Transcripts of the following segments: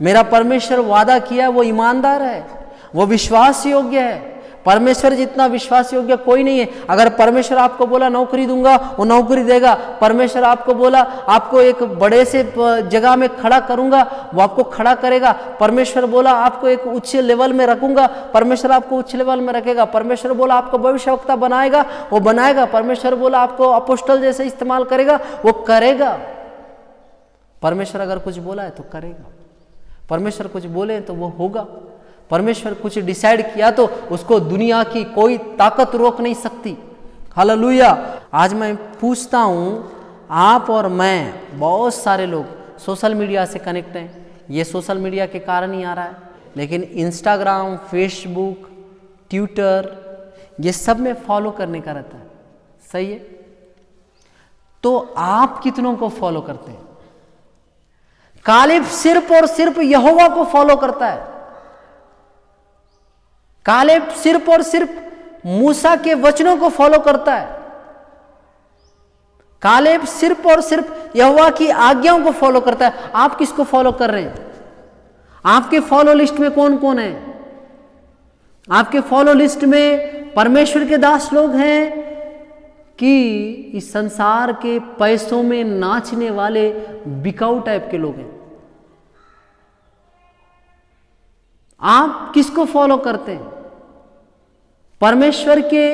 मेरा परमेश्वर वादा किया वो ईमानदार है, वो विश्वास योग्य है। परमेश्वर जितना विश्वास योग्य कोई नहीं है। अगर परमेश्वर आपको बोला नौकरी दूंगा, वो नौकरी देगा। परमेश्वर आपको बोला आपको एक बड़े से जगह में खड़ा करूंगा, वो आपको खड़ा करेगा। परमेश्वर बोला आपको एक उच्च लेवल में रखूंगा, परमेश्वर आपको उच्च लेवल में रखेगा। परमेश्वर बोला आपको भविष्यवक्ता बनाएगा, वो बनाएगा। परमेश्वर बोला आपको अपोस्टल जैसे इस्तेमाल करेगा, वो करेगा। परमेश्वर अगर कुछ बोला है तो करेगा। परमेश्वर कुछ बोले तो वो होगा। परमेश्वर कुछ डिसाइड किया तो उसको दुनिया की कोई ताकत रोक नहीं सकती। हालेलुया। आज मैं पूछता हूं, आप और मैं, बहुत सारे लोग सोशल मीडिया से कनेक्ट हैं। ये सोशल मीडिया के कारण ही आ रहा है, लेकिन इंस्टाग्राम, फेसबुक, ट्विटर, ये सब में फॉलो करने का रहता है। सही है? तो आप कितनों को फॉलो करते हैं? कालेब सिर्फ और सिर्फ यहोवा को फॉलो करता है। कालेब सिर्फ और सिर्फ मूसा के वचनों को फॉलो करता है। कालेब सिर्फ और सिर्फ यहोवा की आज्ञाओं को फॉलो करता है। आप किसको फॉलो कर रहे हैं? आपके फॉलो लिस्ट में कौन कौन है? आपके फॉलो लिस्ट में परमेश्वर के दास लोग हैं कि इस संसार के पैसों में नाचने वाले बिकाऊ टाइप के लोग हैं? आप किसको फॉलो करते हैं? परमेश्वर के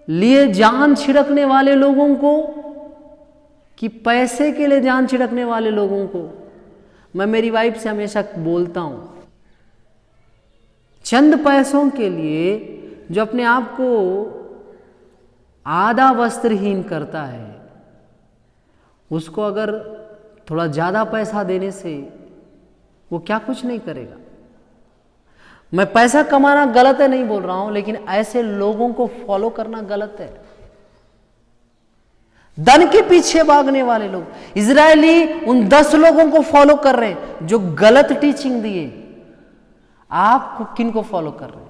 लिए जान छिड़कने वाले लोगों को कि पैसे के लिए जान छिड़कने वाले लोगों को? मैं मेरी वाइफ से हमेशा बोलता हूं, चंद पैसों के लिए जो अपने आप को आधा वस्त्रहीन करता है, उसको अगर थोड़ा ज्यादा पैसा देने से वो क्या कुछ नहीं करेगा। मैं पैसा कमाना गलत है नहीं बोल रहा हूं, लेकिन ऐसे लोगों को फॉलो करना गलत है। धन के पीछे भागने वाले लोग, इजरायली उन 10 लोगों को फॉलो कर रहे हैं जो गलत टीचिंग दिए। आप किन को फॉलो कर रहे हैं?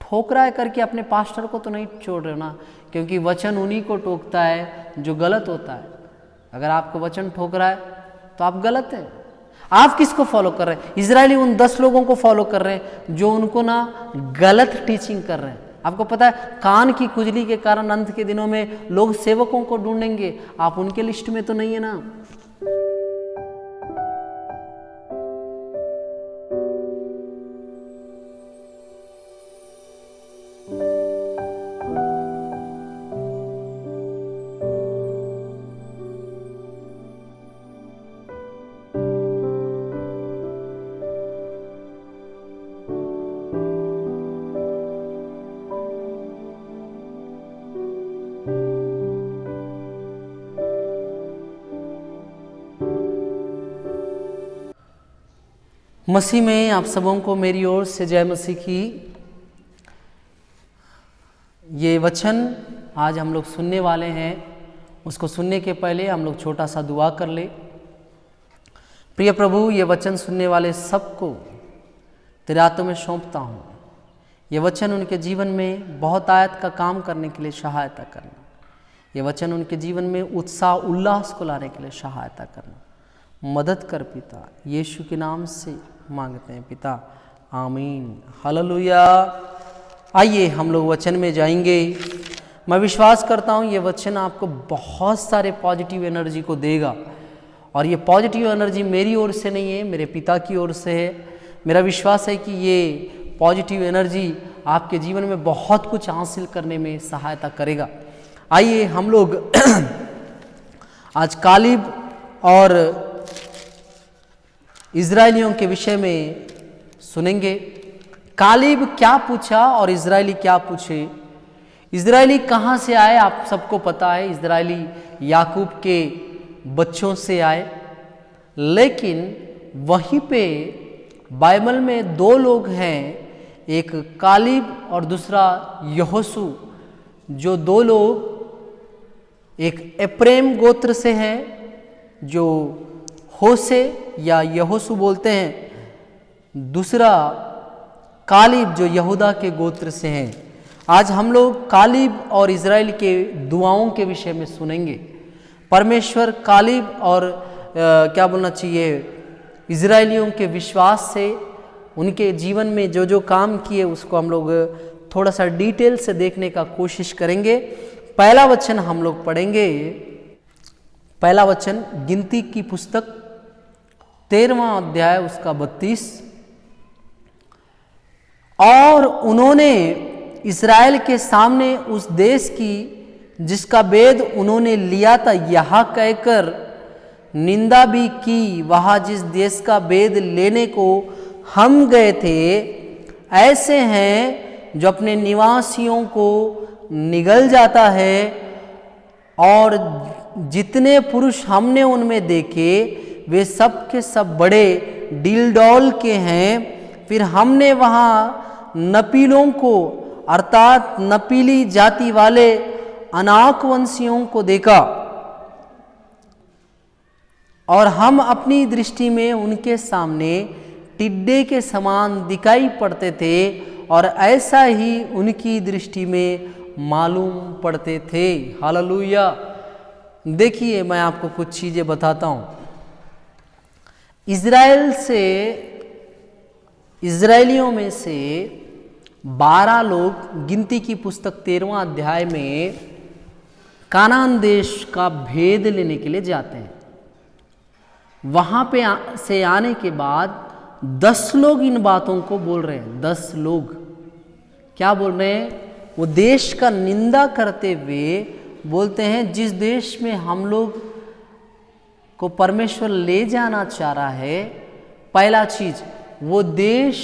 ठोकराए करके अपने पास्टर को तो नहीं छोड़ रहे ना, क्योंकि वचन उन्हीं को टोकता है जो गलत होता है। अगर आपको वचन ठोक रहा है तो आप गलत हैं। आप किसको फॉलो कर रहे हैं? इजरायली उन 10 लोगों को फॉलो कर रहे हैं जो उनको ना गलत टीचिंग कर रहे हैं। आपको पता है कान की खुजली के कारण अंत के दिनों में लोग सेवकों को ढूंढेंगे। आप उनके लिस्ट में तो नहीं है ना। मसीह में आप सबों को मेरी ओर से जय मसीह की। ये वचन आज हम लोग सुनने वाले हैं, उसको सुनने के पहले हम लोग छोटा सा दुआ कर ले। प्रिय प्रभु, ये वचन सुनने वाले सबको तेरे हाथों में सौंपता हूँ। ये वचन उनके जीवन में बहुत आयत का काम करने के लिए सहायता करना। ये वचन उनके जीवन में उत्साह उल्लास को लाने के लिए सहायता करना। मदद कर पिता, यीशु के नाम से मांगते हैं पिता, आमीन। हालेलुया। आइए हम लोग वचन में जाएंगे। मैं विश्वास करता हूँ ये वचन आपको बहुत सारे पॉजिटिव एनर्जी को देगा, और ये पॉजिटिव एनर्जी मेरी ओर से नहीं है, मेरे पिता की ओर से है। मेरा विश्वास है कि ये पॉजिटिव एनर्जी आपके जीवन में बहुत कुछ हासिल करने में सहायता करेगा। आइए हम लोग आज कालेब और इजरायलियों के विषय में सुनेंगे। कालेब क्या पूछा और इजरायली क्या पूछे। इजरायली कहाँ से आए? आप सबको पता है, इजरायली याकूब के बच्चों से आए। लेकिन वहीं पे बाइबल में 2 लोग हैं, एक कालेब और दूसरा यहोशू, जो 2 लोग एक एप्रैम गोत्र से हैं, जो होसे या यहोशू बोलते हैं, दूसरा कालेब जो यहूदा के गोत्र से हैं। आज हम लोग कालेब और इजराइल के दुआओं के विषय में सुनेंगे। परमेश्वर कालेब और क्या बोलना चाहिए, इजरायलियों के विश्वास से उनके जीवन में जो जो काम किए उसको हम लोग थोड़ा सा डिटेल से देखने का कोशिश करेंगे। पहला वचन हम लोग पढ़ेंगे, पहला वचन गिनती की पुस्तक 13वां अध्याय उसका 32। और उन्होंने इस्राएल के सामने उस देश की जिसका वेद उन्होंने लिया था यह कहकर निंदा भी की, वहाँ जिस देश का वेद लेने को हम गए थे ऐसे हैं जो अपने निवासियों को निगल जाता है, और जितने पुरुष हमने उनमें देखे वे सब के सब बड़े डिलडौल के हैं। फिर हमने वहाँ नपीलों को अर्थात नपीली जाति वाले अनाकवंशियों को देखा, और हम अपनी दृष्टि में उनके सामने टिड्डे के समान दिखाई पड़ते थे, और ऐसा ही उनकी दृष्टि में मालूम पड़ते थे। हालेलुया। देखिए, मैं आपको कुछ चीजें बताता हूं। इजरायलियों में से 12 लोग गिनती की पुस्तक 13वां अध्याय में कानान देश का भेद लेने के लिए जाते हैं। वहां पे से आने के बाद 10 लोग इन बातों को बोल रहे हैं। 10 लोग क्या बोल रहे हैं? वो देश का निंदा करते हुए बोलते हैं जिस देश में हम लोग को परमेश्वर ले जाना चाह रहा है, पहला चीज वो देश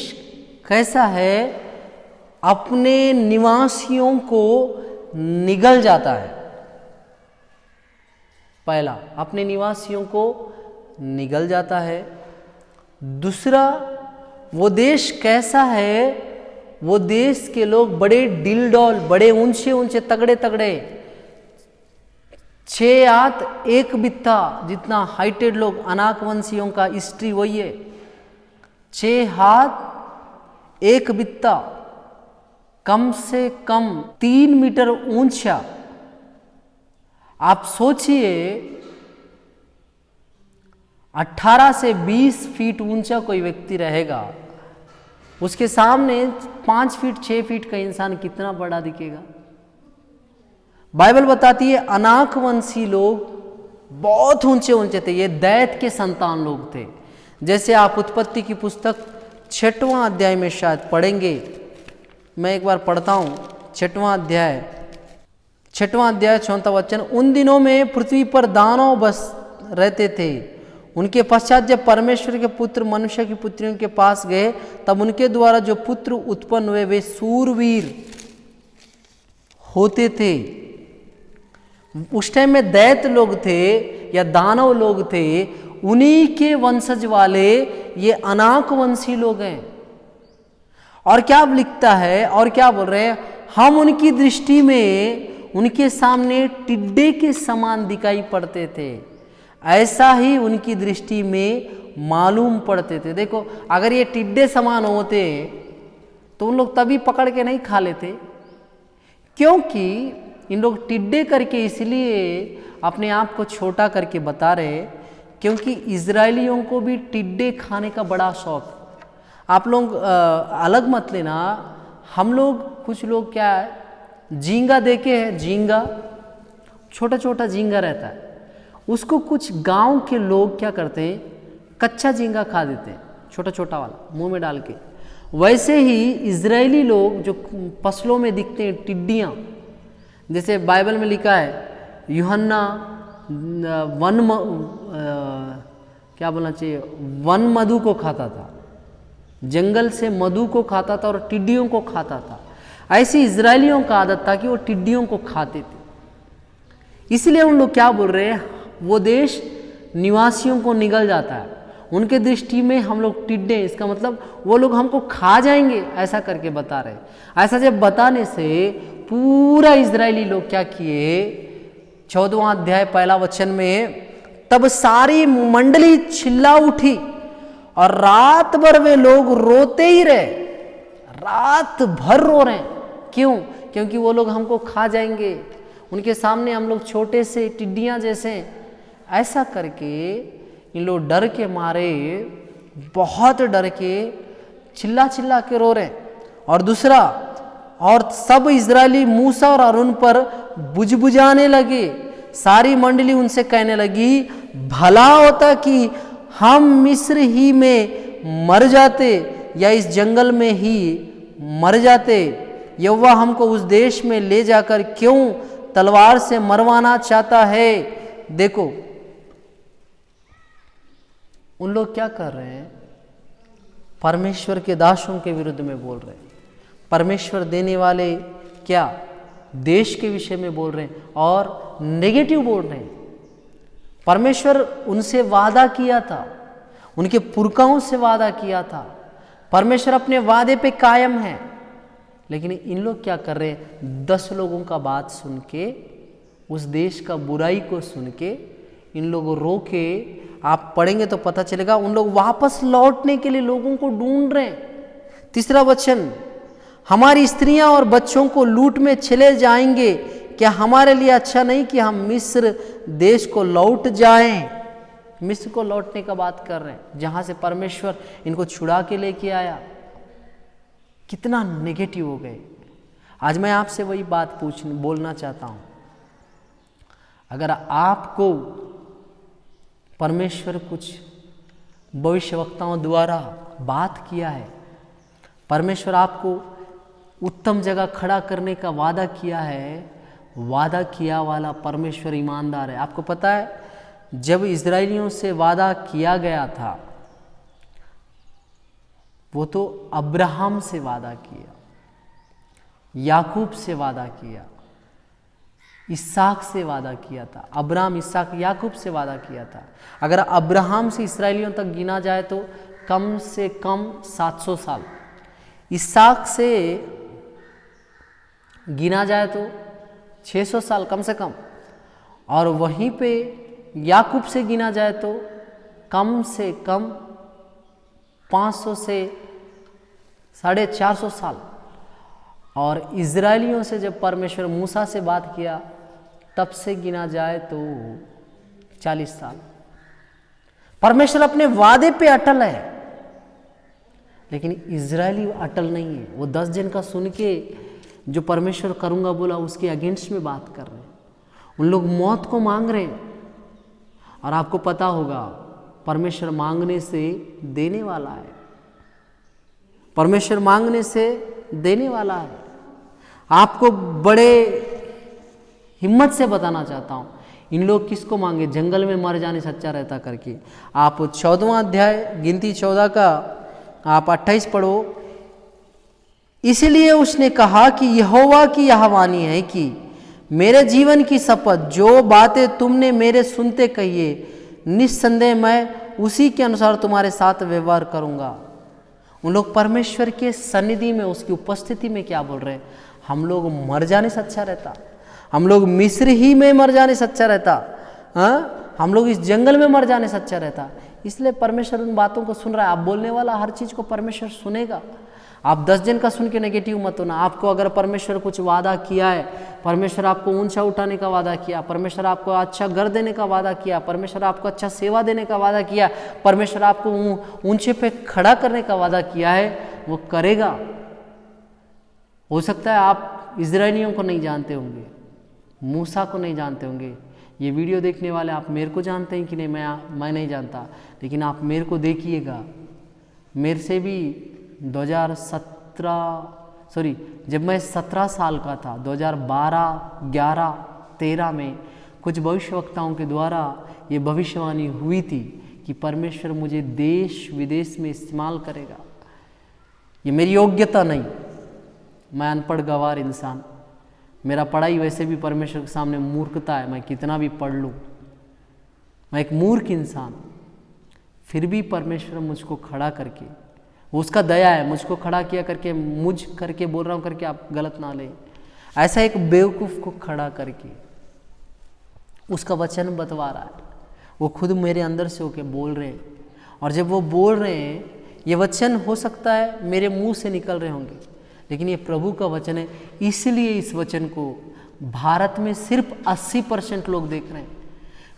कैसा है, अपने निवासियों को निगल जाता है। पहला, अपने निवासियों को निगल जाता है। दूसरा, वो देश कैसा है, वो देश के लोग बड़े डिलडौल, बड़े ऊंचे ऊंचे तगड़े तगड़े, 6 हाथ 1 बित्ता जितना हाइटेड लोग, अनाकवंशियों का हिस्ट्री वही है। 6 हाथ 1 बित्ता, कम से कम 3 मीटर ऊंचा। आप सोचिए 18 से 20 फीट ऊंचा कोई व्यक्ति रहेगा, उसके सामने 5 फीट 6 फीट का इंसान कितना बड़ा दिखेगा। बाइबल बताती है अनाकवंशी लोग बहुत ऊंचे ऊंचे थे, ये दैत के संतान लोग थे। जैसे आप उत्पत्ति की पुस्तक 6वां अध्याय में शायद पढ़ेंगे, मैं एक बार पढ़ता हूं। 6वां अध्याय 4 वचन। उन दिनों में पृथ्वी पर दानव बस रहते थे। उनके पश्चात जब परमेश्वर के पुत्र मनुष्य की पुत्रियों के पास गए, तब उनके द्वारा जो पुत्र उत्पन्न हुए वे सूरवीर होते थे। उस टाइम में दैत लोग थे या दानव लोग थे, उन्हीं के वंशज वाले ये अनाकवंशी लोग हैं। और क्या लिखता है और क्या बोल रहे हैं? हम उनकी दृष्टि में उनके सामने टिड्डे के समान दिखाई पड़ते थे, ऐसा ही उनकी दृष्टि में मालूम पड़ते थे। देखो, अगर ये टिड्डे समान होते तो उन लोग तभी पकड़ के नहीं खा लेते, क्योंकि इन लोग टिड्डे करके इसलिए अपने आप को छोटा करके बता रहे, क्योंकि इजरायलियों को भी टिड्डे खाने का बड़ा शौक। आप लोग अलग मत लेना, हम लोग कुछ लोग क्या है, झींगा देखे है, झींगा छोटा छोटा झींगा रहता है, उसको कुछ गांव के लोग क्या करते हैं, कच्चा झींगा खा देते हैं, छोटा छोटा वाला मुंह में डाल के। वैसे ही इजरायली लोग जो फसलों में दिखते हैं टिड्डियाँ, जैसे बाइबल में लिखा है यूहन्ना क्या बोलना चाहिए, वन मधु को खाता था, जंगल से मधु को खाता था और टिड्डियों को खाता था। ऐसी इजरायलियों का आदत था कि वो टिड्डियों को खाते थे। इसलिए उन लोग क्या बोल रहे हैं, वो देश निवासियों को निगल जाता है, उनके दृष्टि में हम लोग टिड्डे, इसका मतलब वो लोग हमको खा जाएंगे, ऐसा करके बता रहे। ऐसा जब बताने से पूरा इजरायली लोग क्या किए, 14वां अध्याय 1 वचन में, तब सारी मंडली चिल्ला उठी और रात भर वे लोग रोते ही रहे, रात भर रो रहे हैं। क्यों? क्योंकि वो लोग हमको खा जाएंगे, उनके सामने हम लोग छोटे से टिड्डियां जैसे। ऐसा करके इन लोग डर के मारे बहुत डर के चिल्ला चिल्ला के रो रहे हैं। और दूसरा, और सब इजरायली मूसा और अरुण पर बुजबुजाने लगे। सारी मंडली उनसे कहने लगी, भला होता कि हम मिस्र ही में मर जाते या इस जंगल में ही मर जाते। यहोवा हमको उस देश में ले जाकर क्यों तलवार से मरवाना चाहता है। देखो उन लोग क्या कर रहे हैं, परमेश्वर के दासों के विरुद्ध में बोल रहे हैं। परमेश्वर देने वाले क्या देश के विषय में बोल रहे हैं और नेगेटिव बोल रहे हैं। परमेश्वर उनसे वादा किया था, उनके पुरखाओं से वादा किया था। परमेश्वर अपने वादे पे कायम है। लेकिन इन लोग क्या कर रहे हैं, 10 लोगों का बात सुन के, उस देश का बुराई को सुन के इन लोगों रो के, आप पढ़ेंगे तो पता चलेगा, उन लोग वापस लौटने के लिए लोगों को ढूंढ रहे हैं। तीसरा वचन, हमारी स्त्रियां और बच्चों को लूट में चले जाएंगे, क्या हमारे लिए अच्छा नहीं कि हम मिस्र देश को लौट जाएं। मिस्र को लौटने का बात कर रहे हैं, जहां से परमेश्वर इनको छुड़ा के लेके आया। कितना नेगेटिव हो गए। आज मैं आपसे वही बात बोलना चाहता हूं, अगर आपको परमेश्वर कुछ भविष्यवक्ताओं द्वारा बात किया है, परमेश्वर आपको उत्तम जगह खड़ा करने का वादा किया है, वादा किया वाला परमेश्वर ईमानदार है। आपको पता है, जब इजरायलियों से वादा किया गया था, वो तो अब्राहम से वादा किया, याकूब से वादा किया, इसहाक से वादा किया था। अब्राहम, इसहाक, याकूब से वादा किया था। अगर अब्राहम से इसराइलियों तक गिना जाए तो कम से कम 700 साल, इसहाक से गिना जाए तो 600 साल कम से कम, और वहीं पे याकूब से गिना जाए तो कम से कम 500 से 450 साल। और इजरायलियों से जब परमेश्वर मूसा से बात किया, तब से गिना जाए तो 40 साल। परमेश्वर अपने वादे पे अटल है, लेकिन इजरायली अटल नहीं है। वो 10 दिन का सुन के जो परमेश्वर करूंगा बोला, उसके अगेंस्ट में बात कर रहे हैं। उन लोग मौत को मांग रहे हैं। और आपको पता होगा, परमेश्वर मांगने से देने वाला है। परमेश्वर मांगने से देने वाला है। आपको बड़े हिम्मत से बताना चाहता हूं, इन लोग किसको मांगे, जंगल में मर जाने सच्चा रहता करके। आप 14वां अध्याय गिनती 14 का आप 28 पढ़ो। इसलिए उसने कहा कि यहोवा की यह वाणी है कि मेरे जीवन की शपथ, जो बातें तुमने मेरे सुनते कही है, निस्संदेह मैं उसी के अनुसार तुम्हारे साथ व्यवहार करूंगा। उन लोग परमेश्वर के सन्निधि में, उसकी उपस्थिति में क्या बोल रहे हैं, हम लोग मर जाने से अच्छा रहता, हम लोग मिस्र ही में मर जाने से अच्छा रहता, हम लोग इस जंगल में मर जाने से अच्छा रहता। इसलिए परमेश्वर उन बातों को सुन रहा है। आप बोलने वाला हर चीज को परमेश्वर सुनेगा। आप 10 दिन का सुन के नेगेटिव मत होना। आपको अगर परमेश्वर कुछ वादा किया है, परमेश्वर आपको ऊंचा उठाने का वादा किया, परमेश्वर आपको अच्छा घर देने का वादा किया, परमेश्वर आपको अच्छा सेवा देने का वादा किया, परमेश्वर आपको ऊंचे पे खड़ा करने का वादा किया है, वो करेगा। हो सकता है आप इजरायलियों को नहीं जानते होंगे, मूसा को नहीं जानते होंगे। ये वीडियो देखने वाले आप मेरे को जानते हैं कि नहीं, मैं नहीं जानता, लेकिन आप मेरे को देखिएगा। मेरे से भी 2017 जब मैं 17 साल का था, 2012, 11, 13 में कुछ भविष्यवक्ताओं के द्वारा ये भविष्यवाणी हुई थी कि परमेश्वर मुझे देश विदेश में इस्तेमाल करेगा। ये मेरी योग्यता नहीं, मैं अनपढ़ गंवार इंसान, मेरा पढ़ाई वैसे भी परमेश्वर के सामने मूर्खता है। मैं कितना भी पढ़ लूँ, मैं एक मूर्ख इंसान, फिर भी परमेश्वर मुझको खड़ा करके, उसका दया है, मुझको खड़ा किया करके, मुझ करके बोल रहा हूँ करके आप गलत ना ले, ऐसा एक बेवकूफ़ को खड़ा करके उसका वचन बतवा रहा है। वो खुद मेरे अंदर से होके बोल रहे हैं, और जब वो बोल रहे हैं, ये वचन हो सकता है मेरे मुंह से निकल रहे होंगे, लेकिन ये प्रभु का वचन है। इसलिए इस वचन को भारत में सिर्फ 80% लोग देख रहे हैं,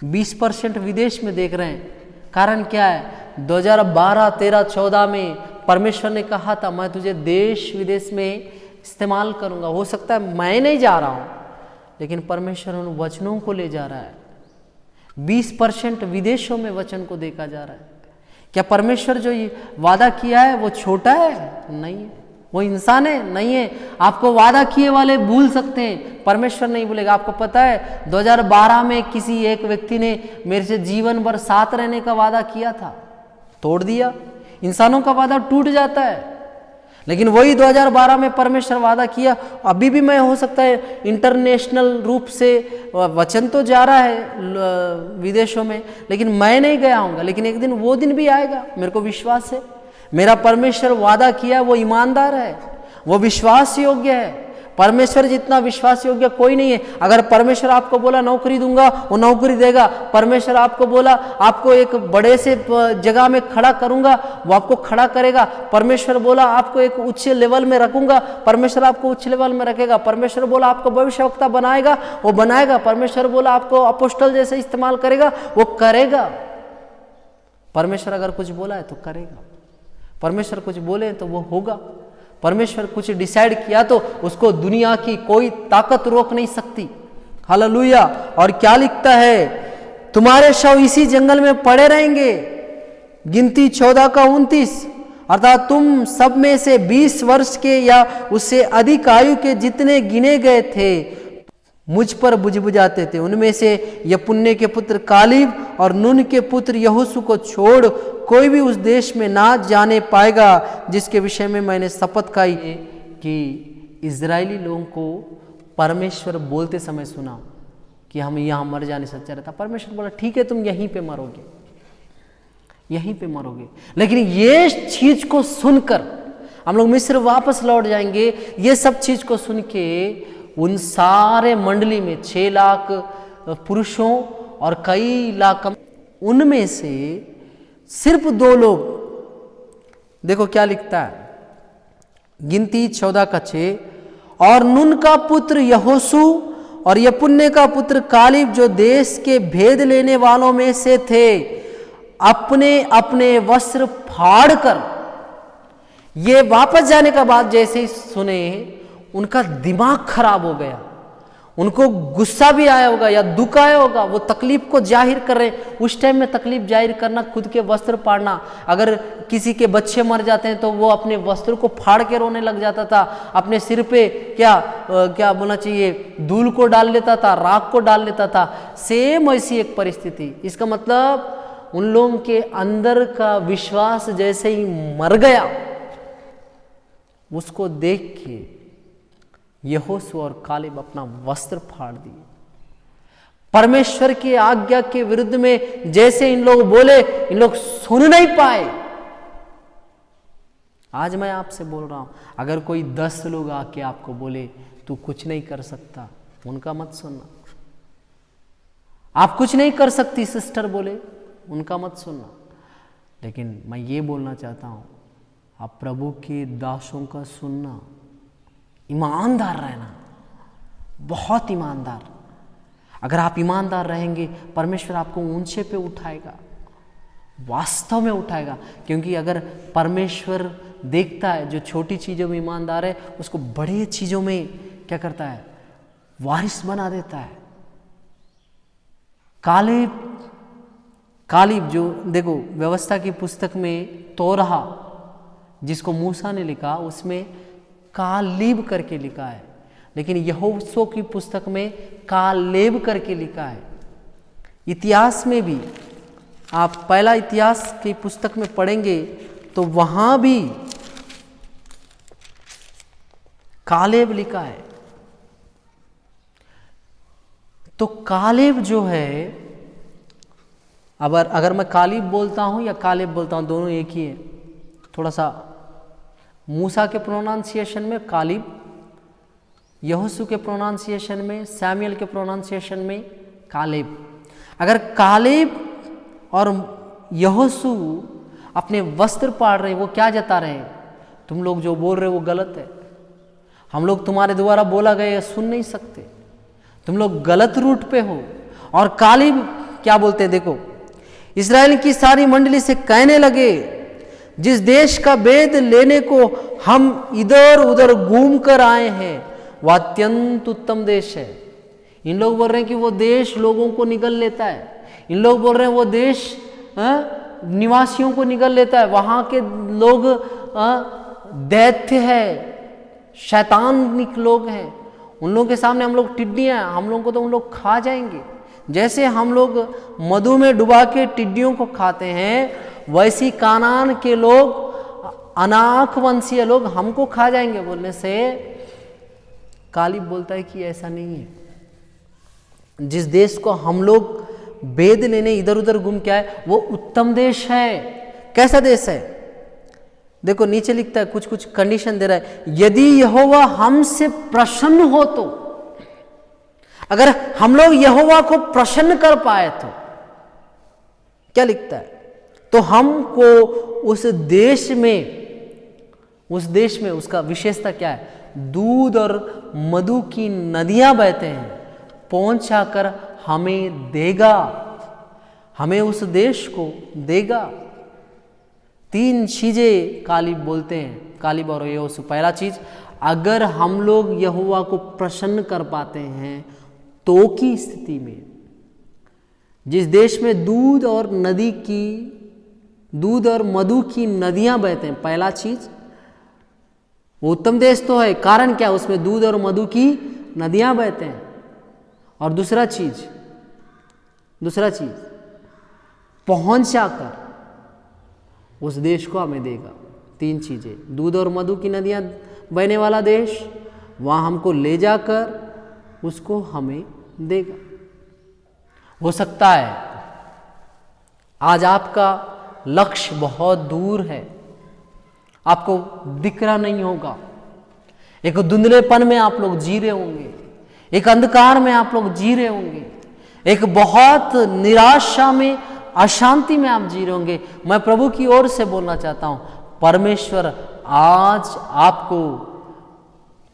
20% विदेश में देख रहे हैं, कारण क्या है? 2012, 13, 14 में परमेश्वर ने कहा था मैं तुझे देश विदेश में इस्तेमाल करूंगा। हो सकता है मैं नहीं जा रहा हूं, लेकिन परमेश्वर उन वचनों को ले जा रहा है। 20% विदेशों में वचन को देखा जा रहा है। क्या परमेश्वर जो ये वादा किया है वो छोटा है? नहीं है। वो इंसान है? नहीं है। आपको वादा किए वाले भूल सकते हैं, परमेश्वर नहीं भूलेगा। आपको पता है 2012 में किसी एक व्यक्ति ने मेरे से जीवन भर साथ रहने का वादा किया था, तोड़ दिया। इंसानों का वादा टूट जाता है, लेकिन वही 2012 में परमेश्वर वादा किया। अभी भी मैं हो सकता है इंटरनेशनल रूप से वचन तो जा रहा है विदेशों में, लेकिन मैं नहीं गया हूँगा। लेकिन एक दिन वो दिन भी आएगा, मेरे को विश्वास है। मेरा परमेश्वर वादा किया वो ईमानदार है, वो विश्वास योग्य है। परमेश्वर जितना विश्वास योग्य कोई नहीं है। अगर परमेश्वर आपको बोला नौकरी दूंगा, वो नौकरी देगा। परमेश्वर आपको बोला आपको एक बड़े से जगह में खड़ा करूंगा, वो आपको खड़ा करेगा। परमेश्वर बोला आपको एक उच्च लेवल में रखूंगा, परमेश्वर आपको उच्च लेवल में रखेगा। परमेश्वर बोला आपको भविष्यवक्ता बनाएगा, वो बनाएगा। परमेश्वर बोला आपको अपोस्टल जैसे इस्तेमाल करेगा, वो करेगा। परमेश्वर अगर कुछ बोला है तो करेगा, परमेश्वर कुछ बोले तो वो होगा। परमेश्वर कुछ डिसाइड किया तो उसको दुनिया की कोई ताकत रोक नहीं सकती। हालेलुया। और क्या लिखता है? तुम्हारे शव इसी जंगल में पड़े रहेंगे। गिनती 14 का 29। अर्थात तुम सब में से 20 वर्ष के या उससे अधिक आयु के जितने गिने गए थे मुझ पर बुझबुझाते थे। उनमें से यपुन्ने के पुत्र कालीब और नून के पुत्र यहोशू को छोड़ कोई भी उस देश में ना जाने पाएगा जिसके विषय में मैंने शपथ खाई है कि इजरायली लोगों को परमेश्वर बोलते समय सुना कि हम यहाँ मर जाने से अच्छा रहता। परमेश्वर बोला ठीक है तुम यहीं पे मरोगे, यहीं पे मरोगे। लेकिन ये चीज को सुनकर हम लोग मिस्र वापस लौट जाएंगे। ये सब चीज को सुन के उन सारे मंडली में 6 लाख पुरुषों और कई लाख, उनमें से सिर्फ 2 लोग, देखो क्या लिखता है गिनती 14 का 6, और नून का पुत्र यहोशू और यपुन्ने का पुत्र कालीब जो देश के भेद लेने वालों में से थे, अपने अपने वस्त्र फाड़ कर, ये वापस जाने का बात जैसे ही सुने उनका दिमाग खराब हो गया। उनको गुस्सा भी आया होगा या दुख आया होगा। वो तकलीफ को जाहिर कर रहे। उस टाइम में तकलीफ जाहिर करना, खुद के वस्त्र फाड़ना, अगर किसी के बच्चे मर जाते हैं तो वो अपने वस्त्र को फाड़ के रोने लग जाता था। अपने सिर पे क्या बोलना चाहिए, धूल को डाल लेता था, राख को डाल लेता था। सेम ऐसी एक परिस्थिति। इसका मतलब उन लोगों के अंदर का विश्वास जैसे ही मर गया, उसको देख के यहोशू और कालेब अपना वस्त्र फाड़ दिए। परमेश्वर की आज्ञा के विरुद्ध में जैसे इन लोग बोले, इन लोग सुन नहीं पाए। आज मैं आपसे बोल रहा हूं, अगर कोई 10 लोग आके आपको बोले तू कुछ नहीं कर सकता, उनका मत सुनना। आप कुछ नहीं कर सकती सिस्टर बोले, उनका मत सुनना। लेकिन मैं ये बोलना चाहता हूं, आप प्रभु के दासों का सुनना, ईमानदार रहना, बहुत ईमानदार। अगर आप ईमानदार रहेंगे, परमेश्वर आपको ऊंचे पे उठाएगा, वास्तव में उठाएगा। क्योंकि अगर परमेश्वर देखता है जो छोटी चीजों में ईमानदार है, उसको बड़ी चीजों में क्या करता है, वारिस बना देता है। कालीब जो देखो व्यवस्था की पुस्तक में तोरहा जिसको मूसा ने लिखा, उसमें कालीब करके लिखा है, लेकिन यहोशू की पुस्तक में कालेब करके लिखा है। इतिहास में भी आप पहला इतिहास की पुस्तक में पढ़ेंगे तो वहां भी कालेब लिखा है। तो कालेब जो है, अगर मैं कालीब बोलता हूं या कालेब बोलता हूं, दोनों एक ही है। थोड़ा सा मूसा के प्रोनाउंसिएशन में कालीब, यहोशू के प्रोनाउंसिएशन में, सैमुएल के प्रोनाउंसिएशन में कालेब। अगर कालेब और यहोशू अपने वस्त्र फाड़ रहे हैं, वो क्या जता रहे हैं, तुम लोग जो बोल रहे हो वो गलत है, हम लोग तुम्हारे द्वारा बोला गया सुन नहीं सकते, तुम लोग गलत रूट पे हो। और कालीब क्या बोलते हैं, देखो इस्राएल की सारी मंडली से कहने लगे, जिस देश का भेद लेने को हम इधर उधर घूम कर आए हैं वह अत्यंत उत्तम देश है। इन लोग बोल रहे हैं कि वो देश लोगों को निगल लेता है। इन लोग बोल रहे हैं वो देश निवासियों को निगल लेता है। वहाँ के लोग दैत्य है, शैतानिक लोग हैं। उन लोगों के सामने हम लोग टिड्डियाँ हैं, हम लोगों को तो उन लोग खा जाएंगे। जैसे हम लोग मधु में डुबा के टिड्डियों को खाते हैं, वैसी कानान के लोग, अनाक वंशीय लोग हमको खा जाएंगे। बोलने से कालिब बोलता है कि ऐसा नहीं है। जिस देश को हम लोग भेद लेने इधर उधर घूम के आए वो उत्तम देश है। कैसा देश है? देखो नीचे लिखता है, कुछ कुछ कंडीशन दे रहा है। यदि यहोवा हमसे प्रसन्न हो तो, अगर हम लोग यहोवा को प्रसन्न कर पाए तो क्या लिखता है? तो हमको उस देश में उसका विशेषता क्या है? दूध और मधु की नदियां बहते हैं, पहुंचाकर हमें देगा, हमें उस देश को देगा। 3 चीजें कालिब बोलते हैं, कालिब और यहोशू। पहला चीज, अगर हम लोग यहोवा को प्रसन्न कर पाते हैं तो की स्थिति में, जिस देश में दूध और मधु की नदियां बहते हैं, पहला चीज वो उत्तम देश तो है। कारण क्या? उसमें दूध और मधु की नदियां बहते हैं। और दूसरा चीज पहुंचाकर उस देश को हमें देगा। 3 चीजें, दूध और मधु की नदियां बहने वाला देश, वहां हमको ले जाकर उसको हमें देगा। हो सकता है आज आपका लक्ष्य बहुत दूर है, आपको दिख रहा नहीं होगा। एक धुंधलेपन में आप लोग जी रहे होंगे, एक अंधकार में आप लोग जी रहे होंगे, एक बहुत निराशा में, अशांति में आप जी रहे होंगे। मैं प्रभु की ओर से बोलना चाहता हूं, परमेश्वर आज आपको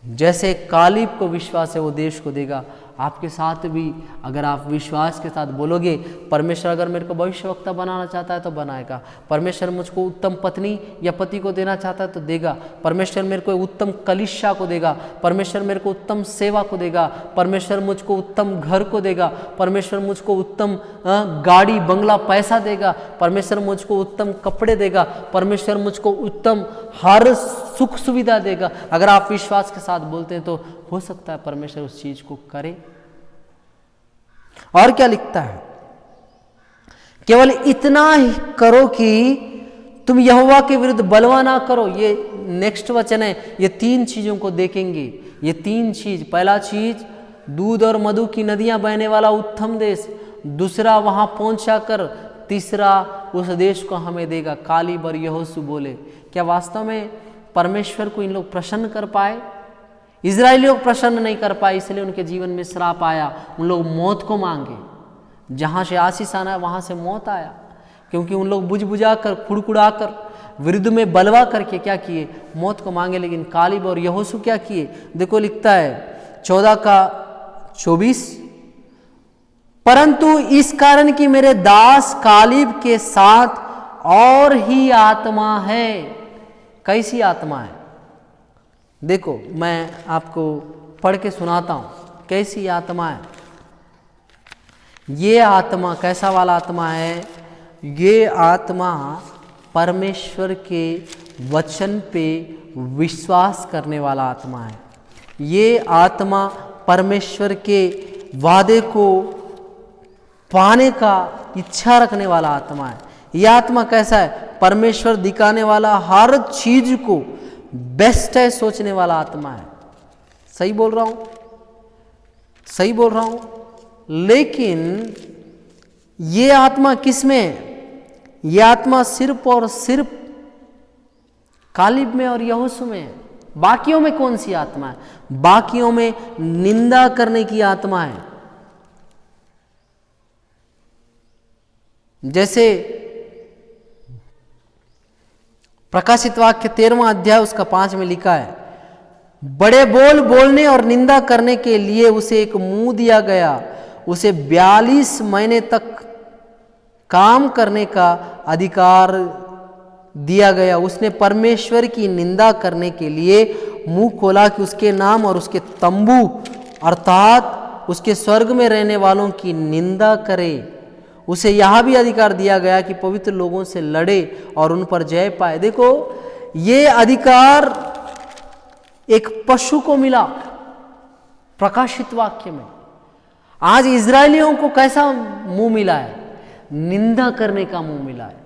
जैसे कालिब को विश्वास है वो देश को देगा। आपके साथ भी अगर आप विश्वास के साथ बोलोगे, परमेश्वर अगर मेरे को भविष्यवक्ता बनाना चाहता है तो बनाएगा, परमेश्वर मुझको उत्तम पत्नी या पति को देना चाहता है तो देगा, परमेश्वर मेरे को उत्तम कलीसिया को देगा, परमेश्वर मेरे को उत्तम सेवा को देगा, परमेश्वर मुझको उत्तम घर को देगा, परमेश्वर मुझको उत्तम गाड़ी बंगला पैसा देगा, परमेश्वर मुझको उत्तम कपड़े देगा, परमेश्वर मुझको उत्तम हर सुख सुविधा देगा। अगर आप विश्वास के साथ बोलते हैं तो हो सकता है परमेश्वर उस चीज को करे। और क्या लिखता है? केवल इतना ही करो कि तुम यहोवा के विरुद्ध बलवा ना करो। ये नेक्स्ट वचन है, ये 3 चीजों को देखेंगे। ये 3 चीज, पहला चीज दूध और मधु की नदियां बहने वाला उत्तम देश, दूसरा वहां पहुंचाकर, तीसरा उस देश को हमें देगा। कालिब और यहोशू बोले, क्या वास्तव में परमेश्वर को इन लोग प्रसन्न कर पाए? इजरायली लोग प्रसन्न नहीं कर पाए, इसलिए उनके जीवन में श्राप आया। उन लोग मौत को मांगे, जहां से आशीष आना है वहां से मौत आया, क्योंकि उन लोग बुझबुझाकर, कुड़कुड़ाकर, विरुद्ध में बलवा करके क्या किए? मौत को मांगे। लेकिन कालिब और यहोशू क्या किए? देखो लिखता है 14:24, परंतु इस कारण कि मेरे दास कालिब के साथ और ही आत्मा है। कैसी आत्मा है? देखो मैं आपको पढ़ के सुनाता हूं कैसी आत्मा है। ये आत्मा कैसा वाला आत्मा है? ये आत्मा परमेश्वर के वचन पे विश्वास करने वाला आत्मा है। ये आत्मा परमेश्वर के वादे को पाने का इच्छा रखने वाला आत्मा है। यह आत्मा कैसा है? परमेश्वर दिखाने वाला हर चीज को बेस्ट है सोचने वाला आत्मा है। सही बोल रहा हूं? सही बोल रहा हूं? लेकिन ये आत्मा किसमें है? ये आत्मा सिर्फ और सिर्फ कालिब में और यहोशू में है। बाकियों में कौन सी आत्मा है? बाकियों में निंदा करने की आत्मा है। जैसे प्रकाशित वाक्य 13वां अध्याय उसका 5 में लिखा है, बड़े बोल बोलने और निंदा करने के लिए उसे एक मुंह दिया गया, उसे 42 महीने तक काम करने का अधिकार दिया गया। उसने परमेश्वर की निंदा करने के लिए मुंह खोला कि उसके नाम और उसके तंबू अर्थात उसके स्वर्ग में रहने वालों की निंदा करे। उसे यह भी अधिकार दिया गया कि पवित्र लोगों से लड़े और उन पर जय पाए। देखो, ये अधिकार एक पशु को मिला प्रकाशित वाक्य में। आज इजरायलियों को कैसा मुंह मिला है? निंदा करने का मुंह मिला है।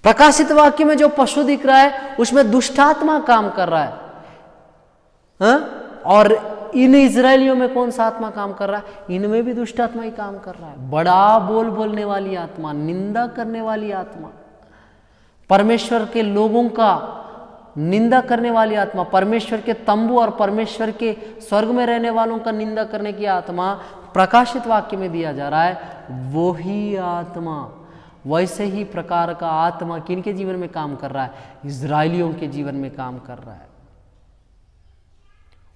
प्रकाशित वाक्य में जो पशु दिख रहा है उसमें दुष्टात्मा काम कर रहा है, और इन इजरायलियों में कौन सा आत्मा काम कर रहा है? इनमें भी दुष्टात्मा ही काम कर रहा है। बड़ा बोलने वाली आत्मा, निंदा करने वाली आत्मा, परमेश्वर के लोगों का निंदा करने वाली आत्मा, परमेश्वर के तंबू और परमेश्वर के स्वर्ग में रहने वालों का निंदा करने की आत्मा प्रकाशित वाक्य में दिया जा रहा है। वो ही आत्मा, वैसे ही प्रकार का आत्मा किनके जीवन में काम कर रहा है? इजरायलियों के जीवन में काम कर रहा है।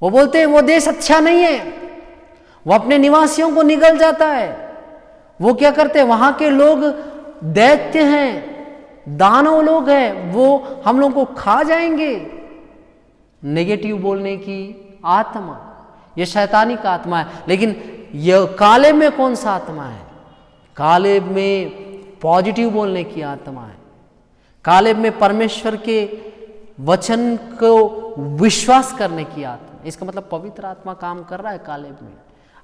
वो बोलते हैं वो देश अच्छा नहीं है, वो अपने निवासियों को निगल जाता है। वो क्या करते हैं? वहां के लोग दैत्य हैं, दानव लोग हैं, वो हम लोग को खा जाएंगे। नेगेटिव बोलने की आत्मा, ये शैतानी का आत्मा है। लेकिन ये कालेब में कौन सा आत्मा है? कालेब में पॉजिटिव बोलने की आत्मा है। कालेब में परमेश्वर के वचन को विश्वास करने की आत्मा। इसका मतलब पवित्र आत्मा काम कर रहा है कालेब में।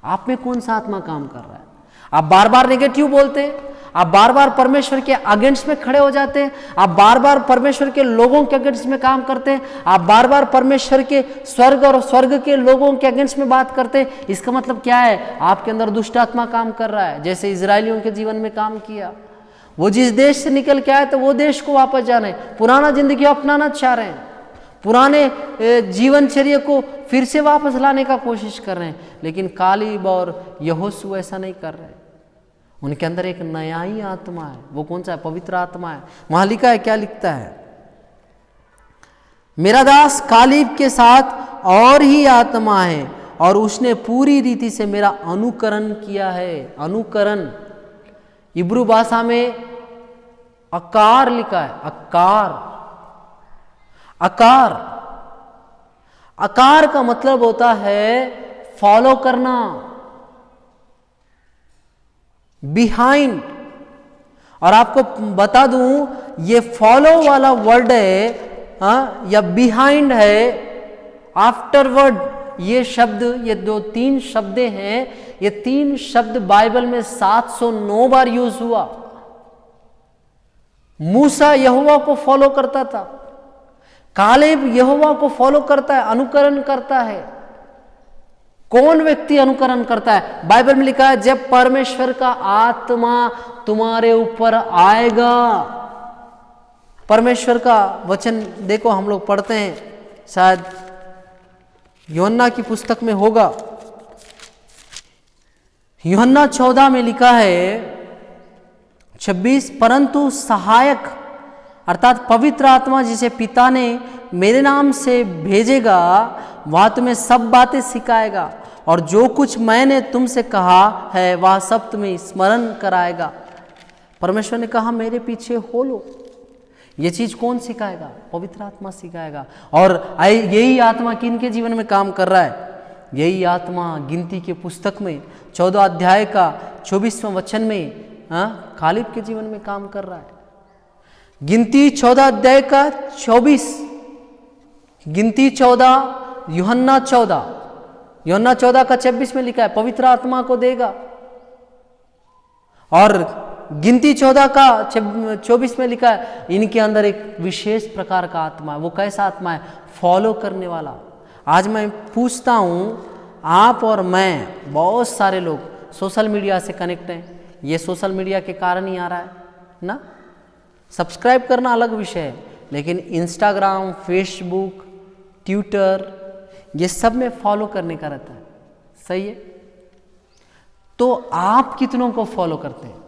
आप में कौन सा आत्मा काम कर रहा है? आप बार बार नेगेटिव बोलते हैं, आप बार बार परमेश्वर के अगेंस्ट में खड़े हो जाते हैं, आप बार बार परमेश्वर के लोगों के अगेंस्ट में काम करते हैं, आप बार बार परमेश्वर के स्वर्ग और स्वर्ग के लोगों के अगेंस्ट में बात करते हैं। इसका मतलब क्या है? आपके अंदर दुष्ट आत्मा काम कर रहा है, जैसे इजरायलियों के जीवन में काम किया। वो जिस देश से निकल के आए तो वो देश को वापस जाना है, पुराना जिंदगी अपनाना चाह रहे हैं, पुराने जीवनचर्या को फिर से वापस लाने का कोशिश कर रहे हैं। लेकिन कालेब और यहोशू ऐसा नहीं कर रहे। उनके अंदर एक नया ही आत्मा है। वो कौन सा है? पवित्र आत्मा है। वहां लिखा है, क्या लिखता है? मेरा दास कालेब के साथ और ही आत्मा है और उसने पूरी रीति से मेरा अनुकरण किया है। अनुकरण इब्रू भाषा में अकार लिखा है। अकार, अकार, अकार का मतलब होता है फॉलो करना, बिहाइंड। और आपको बता दूं, ये फॉलो वाला वर्ड है या बिहाइंड है, आफ्टरवर्ड, ये शब्द, ये तीन शब्द हैं। ये तीन शब्द बाइबल में 709 बार यूज हुआ। मूसा यहोवा को फॉलो करता था, कालेब यहोवा को फॉलो करता है, अनुकरण करता है। कौन व्यक्ति अनुकरण करता है? बाइबल में लिखा है, जब परमेश्वर का आत्मा तुम्हारे ऊपर आएगा। परमेश्वर का वचन देखो, हम लोग पढ़ते हैं, शायद यूहन्ना की पुस्तक में होगा। यूहन्ना 14 में लिखा है 26, परंतु सहायक अर्थात पवित्र आत्मा जिसे पिता ने मेरे नाम से भेजेगा, वह तुम्हें सब बातें सिखाएगा और जो कुछ मैंने तुमसे कहा है वह सब तुम्हें स्मरण कराएगा। परमेश्वर ने कहा मेरे पीछे हो लो। ये चीज कौन सिखाएगा? पवित्र आत्मा सिखाएगा। और यही आत्मा किनके जीवन में काम कर रहा है? यही आत्मा गिनती के पुस्तक में 14 अध्याय का 24वां वचन में कालेब के जीवन में काम कर रहा है। गिनती 14 अध्याय का 24, गिनती 14, यूहन्ना 14 का 26 में लिखा है पवित्र आत्मा को देगा। और गिनती 14 का 24 में लिखा है इनके अंदर एक विशेष प्रकार का आत्मा है। वो कैसा आत्मा है? फॉलो करने वाला। आज मैं पूछता हूं, आप और मैं, बहुत सारे लोग सोशल मीडिया से कनेक्ट हैं। ये सोशल मीडिया के कारण ही आ रहा है ना। सब्सक्राइब करना अलग विषय है, लेकिन इंस्टाग्राम, फेसबुक, ट्विटर, ये सब में फॉलो करने का रहता है। सही है? तो आप कितनों को फॉलो करते हैं?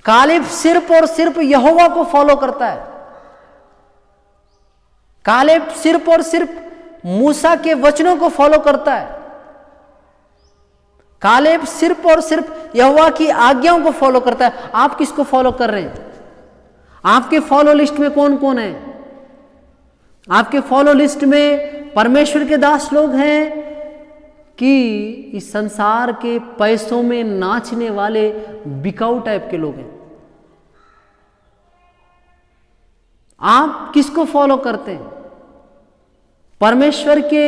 कालेब सिर्फ और सिर्फ यहोवा को फॉलो करता है। कालेब सिर्फ और सिर्फ मूसा के वचनों को फॉलो करता है। कालेब सिर्फ और सिर्फ यहोवा की आज्ञाओं को फॉलो करता है। आप किसको फॉलो कर रहे हैं? आपके फॉलो लिस्ट में कौन कौन है? आपके फॉलो लिस्ट में परमेश्वर के दास लोग हैं कि इस संसार के पैसों में नाचने वाले बिकाऊ टाइप के लोग हैं? आप किसको फॉलो करते हैं? परमेश्वर के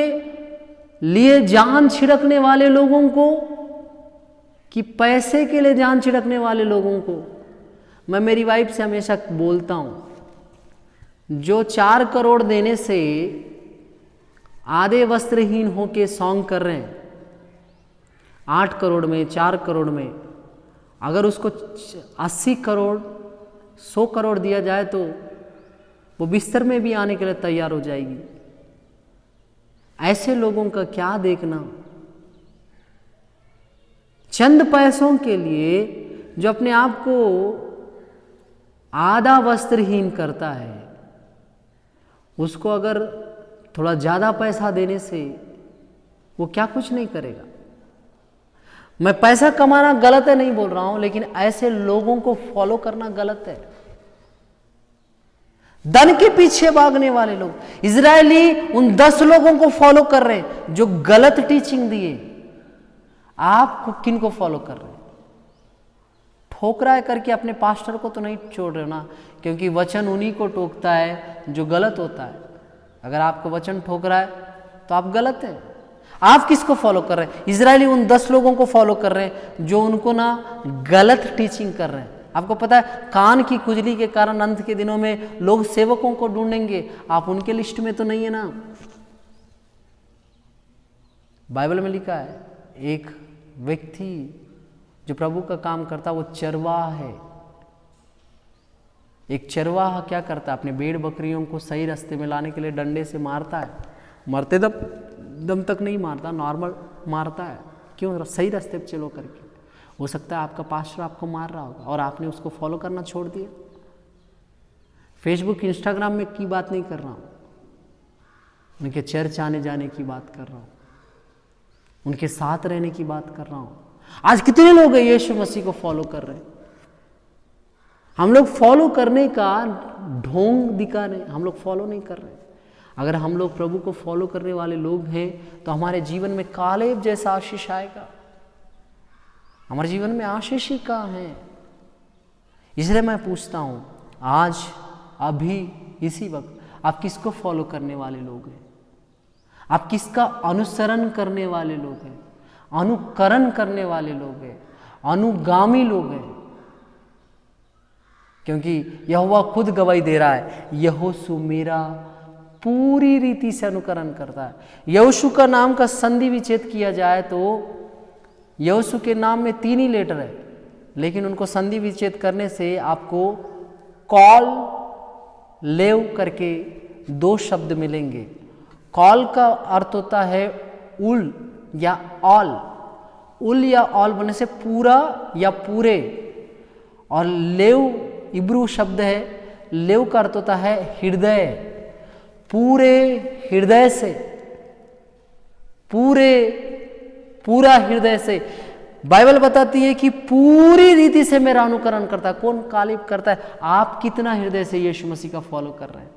लिए जान छिड़कने वाले लोगों को कि पैसे के लिए जान छिड़कने वाले लोगों को? मैं मेरी वाइफ से हमेशा बोलता हूं, जो 4 करोड़ देने से आधे वस्त्रहीन होके सॉन्ग कर रहे हैं, 8 करोड़ में 4 करोड़ में, अगर उसको 80 करोड़ 100 करोड़ दिया जाए तो वो बिस्तर में भी आने के लिए तैयार हो जाएगी। ऐसे लोगों का क्या देखना? चंद पैसों के लिए जो अपने आप को आधा वस्त्रहीन करता है, उसको अगर थोड़ा ज्यादा पैसा देने से वो क्या कुछ नहीं करेगा। मैं पैसा कमाना गलत है नहीं बोल रहा हूं, लेकिन ऐसे लोगों को फॉलो करना गलत है। धन के पीछे भागने वाले लोग, इजरायली उन 10 लोगों को फॉलो कर रहे हैं जो गलत टीचिंग दिए। आप किन को फॉलो कर रहे हैं? ठोकराए करके अपने पास्टर को तो नहीं छोड़ रहे ना, क्योंकि वचन उन्हीं को टोकता है जो गलत होता है। अगर आपको वचन ठोक रहा है तो आप गलत हैं। आप किसको फॉलो कर रहे हैं? इजरायली उन 10 लोगों को फॉलो कर रहे हैं जो उनको ना गलत टीचिंग कर रहे हैं। आपको पता है कान की खुजली के कारण अंत के दिनों में लोग सेवकों को ढूंढेंगे, आप उनके लिस्ट में तो नहीं है ना। बाइबल में लिखा है एक व्यक्ति जो प्रभु का काम करता है वो चरवाहा है। एक चरवाहा क्या करता है? अपने भेड़ बकरियों को सही रास्ते में लाने के लिए डंडे से मारता है। मरते दम तक नहीं मारता, नॉर्मल मारता है। क्यों? सही रास्ते पे चलो करके। हो सकता है आपका पास्टर आपको मार रहा होगा और आपने उसको फॉलो करना छोड़ दिया। फेसबुक इंस्टाग्राम में की बात नहीं कर रहा हूं, उनके चर्च आने जाने की बात कर रहा हूं, उनके साथ रहने की बात कर रहा हूं। आज कितने लोग हैं यीशु मसीह को फॉलो कर रहे हैं? हम लोग फॉलो करने का ढोंग दिखा रहे हैं, हम लोग फॉलो नहीं कर रहे। अगर हम लोग प्रभु को फॉलो करने वाले लोग हैं तो हमारे जीवन में कालेब जैसा आशीष आएगा। हमारे जीवन में आशीष ही कहाँ है? इसलिए मैं पूछता हूं आज अभी इसी वक्त आप किसको फॉलो करने वाले लोग हैं? आप किसका अनुसरण करने वाले लोग हैं? अनुकरण करने वाले लोग हैं? अनुगामी लोग हैं? क्योंकि यहोवा खुद गवाही दे रहा है, यहोशू मेरा पूरी रीति से अनुकरण करता है। यहोशू का नाम का संधि विच्छेद किया जाए तो यहोशू के नाम में 3 ही लेटर है, लेकिन उनको संधि विच्छेद करने से आपको कॉल लेव करके 2 शब्द मिलेंगे। कॉल का अर्थ होता है उल या ऑल। उल या ऑल बनने से पूरा या पूरे, और लेव इब्रू शब्द है, लेव का अर्थ होता है हृदय। पूरे हृदय से, पूरा हृदय से। बाइबल बताती है कि पूरी रीति से मेरा अनुकरण करता है। कौन कालिब करता है? आप कितना हृदय से यीशु मसीह का फॉलो कर रहे हैं?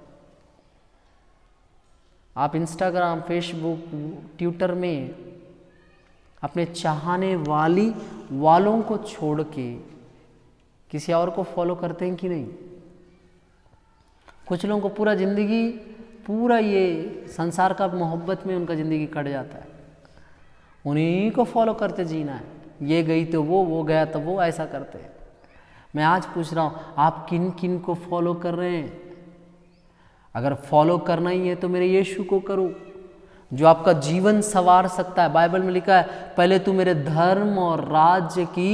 आप इंस्टाग्राम, फेसबुक, ट्विटर में अपने चाहने वालों को छोड़ के किसी और को फॉलो करते हैं कि नहीं? कुछ लोगों को पूरा जिंदगी, पूरा ये संसार का मोहब्बत में उनका जिंदगी कट जाता है। उन्हीं को फॉलो करते जीना है। ये गई तो वो गया तो वो, ऐसा करते हैं। मैं आज पूछ रहा हूं आप किन किन को फॉलो कर रहे हैं? अगर फॉलो करना ही है तो मेरे यीशु को करो जो आपका जीवन संवार सकता है। बाइबल में लिखा है पहले तू मेरे धर्म और राज्य की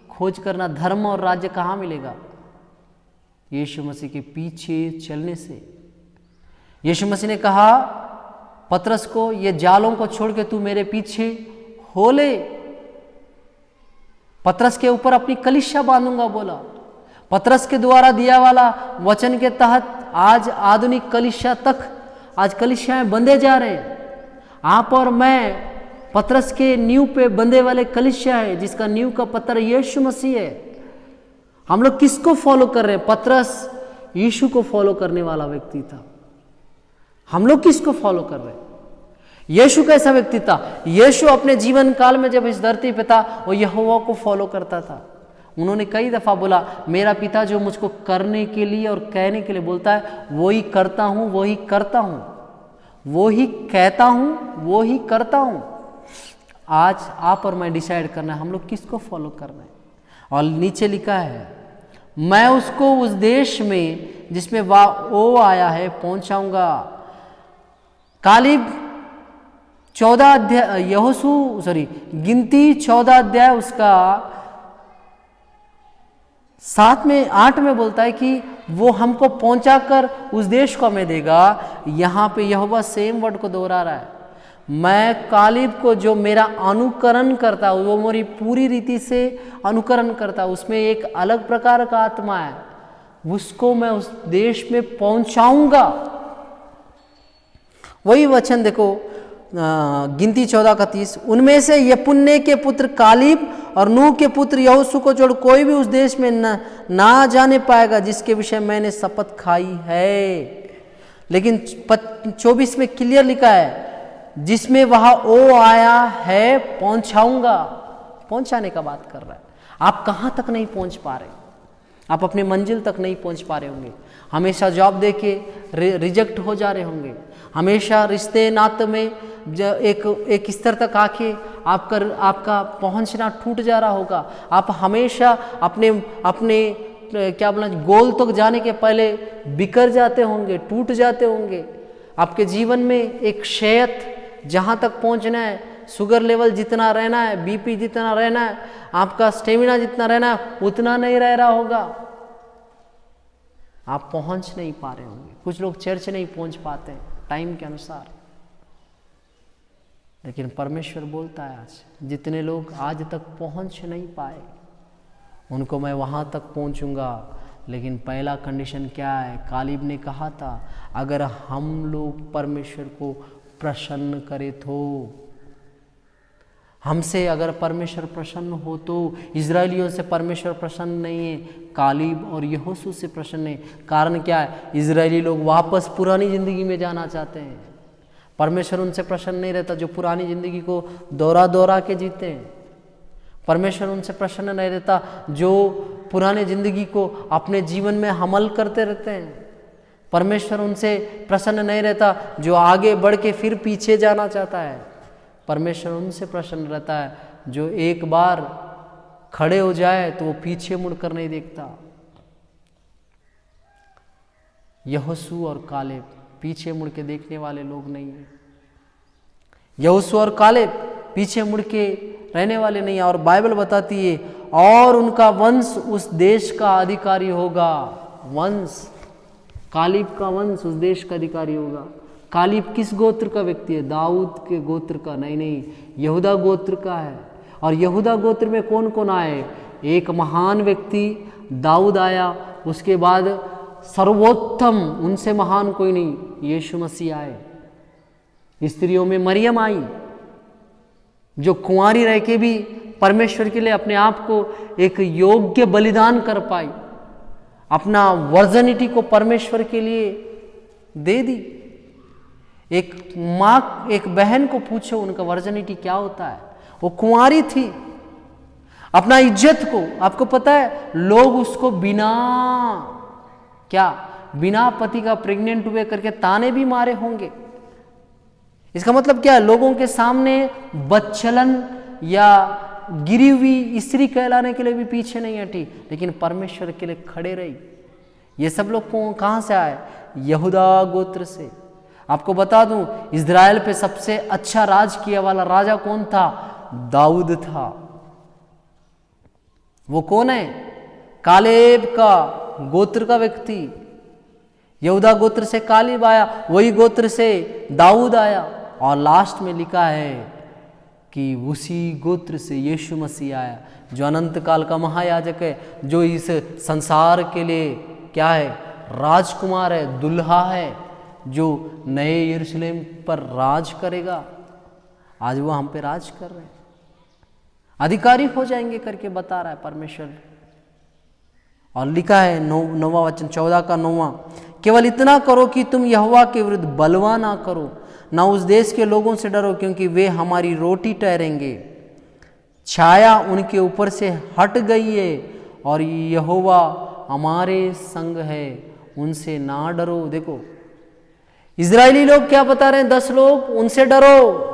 खोज करना। धर्म और राज्य कहाँ मिलेगा? यीशु मसीह के पीछे चलने से। यीशु मसीह ने कहा पतरस को, ये जालों को छोड़ के तू मेरे पीछे हो ले। पतरस के ऊपर अपनी कलीसिया बांधूंगा बोला। पतरस के द्वारा दिया वाला वचन के तहत आज आधुनिक कलीसिया तक आज कलीसियाएं बंधे जा रहे हैं। आप और मैं पतरस के नींव पे बंधे वाले कलीसिया है, जिसका नींव का पत्थर यीशु मसीह है। हम लोग किसको फॉलो कर रहे हैं? पतरस यीशु को फॉलो करने वाला व्यक्ति था। हम लोग किसको फॉलो कर रहे हैं? यीशु कैसा व्यक्ति था? यीशु अपने जीवन काल में जब इस धरती पे था, वो यहोवा को फॉलो करता था। उन्होंने कई दफा बोला, मेरा पिता जो मुझको करने के लिए और कहने के लिए बोलता है, वो ही करता हूं, वो ही करता हूं, वो ही कहता हूं, वो ही करता हूं। आज आप और मैं डिसाइड करना है हम लोग किसको फॉलो कर रहे हैं। और नीचे लिखा है, मैं उसको उस देश में जिसमें वो आया है पहुंचाऊंगा। कालीब 14 अध्याय, गिनती 14 अध्याय उसका 7 में 8 में बोलता है कि वो हमको पहुंचाकर उस देश को हमें देगा। यहां पे यहोवा सेम वर्ड को दोहरा रहा है, मैं कालीब को जो मेरा अनुकरण करता, वो मेरी पूरी रीति से अनुकरण करता, उसमें एक अलग प्रकार का आत्मा है, उसको मैं उस देश में पहुंचाऊंगा। वही वचन देखो, गिनती 14:30, उनमें से यपुन्ने के पुत्र कालीब और नूह के पुत्र यहोशू को छोड़ कोई भी उस देश में ना जाने पाएगा जिसके विषय मैंने शपथ खाई है। लेकिन 24 में क्लियर लिखा है, जिसमें वह ओ आया है पहुंचाऊंगा। पहुंचाने का बात कर रहा है। आप कहां तक नहीं पहुंच पा रहे? आप अपनी मंजिल तक नहीं पहुंच पा रहे होंगे, हमेशा जॉब देके रिजेक्ट हो जा रहे होंगे, हमेशा रिश्ते नाते में एक स्तर तक आके आपका पहुंचना टूट जा रहा होगा। आप हमेशा अपने क्या बोला, गोल तक जाने के पहले बिखर जाते होंगे, टूट जाते होंगे। आपके जीवन में एक शयत जहाँ तक पहुँचना है, शुगर लेवल जितना रहना है, बीपी जितना रहना है, आपका स्टेमिना जितना रहना है, उतना नहीं रह रहा होगा। आप पहुँच नहीं पा रहे होंगे। कुछ लोग चर्च नहीं पहुँच पाते टाइम के अनुसार, लेकिन परमेश्वर बोलता है आज जितने लोग आज तक पहुँच नहीं पाए उनको मैं वहाँ तक पहुँचूंगा। लेकिन पहला कंडीशन क्या है? कालीब ने कहा था, अगर हम लोग परमेश्वर को प्रसन्न करें तो, हमसे अगर परमेश्वर प्रसन्न हो तो। इजरायलियों से परमेश्वर प्रसन्न नहीं है, कालीब और यहोशू से प्रसन्न है। कारण क्या है? इजरायली लोग वापस पुरानी जिंदगी में जाना चाहते हैं। परमेश्वर उनसे प्रसन्न नहीं रहता जो पुरानी जिंदगी को दोहरा के जीते हैं। परमेश्वर उनसे प्रसन्न नहीं रहता जो पुराने जिंदगी को अपने जीवन में हमल करते रहते हैं। परमेश्वर उनसे प्रसन्न नहीं रहता जो आगे बढ़ के फिर पीछे जाना चाहता है। परमेश्वर उनसे प्रसन्न रहता है जो एक बार खड़े हो जाए तो वो पीछे मुड़कर नहीं देखता। यहोशू और कालेब पीछे मुड़ के देखने वाले लोग नहीं है। यहोशू और कालेब पीछे मुड़ के रहने वाले नहीं है। और बाइबल बताती है, और उनका वंश उस देश का अधिकारी होगा। वंश, कालीब का वंश उस देश का अधिकारी होगा। कालीब किस गोत्र का व्यक्ति है? दाऊद के गोत्र का नहीं, यहूदा गोत्र का है। और यहूदा गोत्र में कौन कौन आए? एक महान व्यक्ति दाऊद आया, उसके बाद सर्वोत्तम, उनसे महान कोई नहीं, यीशु मसीह आए। स्त्रियों में मरियम आई जो कुंवारी रह के भी परमेश्वर के लिए अपने आप को एक योग्य बलिदान कर पाई, अपना वर्जिनिटी को परमेश्वर के लिए दे दी। एक माँ, एक बहन को पूछो उनका वर्जिनिटी क्या होता है, वो कुंवारी थी। अपना इज्जत को, आपको पता है लोग उसको बिना पति का प्रेग्नेंट हुए करके ताने भी मारे होंगे। इसका मतलब क्या है? लोगों के सामने बच्चलन या गिरी हुई स्त्री कहलाने के लिए भी पीछे नहीं हटी, लेकिन परमेश्वर के लिए खड़े रही। ये सब लोग कहां से आए? यहूदा गोत्र से। आपको बता दूं, इज़राइल पे सबसे अच्छा राज किया वाला राजा कौन था? दाऊद था। वो कौन है? कालेब का गोत्र का व्यक्ति। यहूदा गोत्र से कालेब आया, वही गोत्र से दाऊद आया। और लास्ट में लिखा है कि उसी गोत्र से यीशु मसीह आया, जो अनंत काल का महायाजक है, जो इस संसार के लिए क्या है? राजकुमार है, दुल्हा है, जो नए यरूशलेम पर राज करेगा। आज वो हम पे राज कर रहे हैं, अधिकारी हो जाएंगे करके बता रहा है परमेश्वर। और लिखा है 9वां वचन 14 का 9वां, केवल इतना करो कि तुम यहोवा के विरुद्ध बलवा ना करो, ना उस देश के लोगों से डरो, क्योंकि वे हमारी रोटी ठहरेंगे। छाया उनके ऊपर से हट गई है और यहोवा हमारे संग है, उनसे ना डरो। देखो इजरायली लोग क्या बता रहे हैं, 10 लोग, उनसे डरो।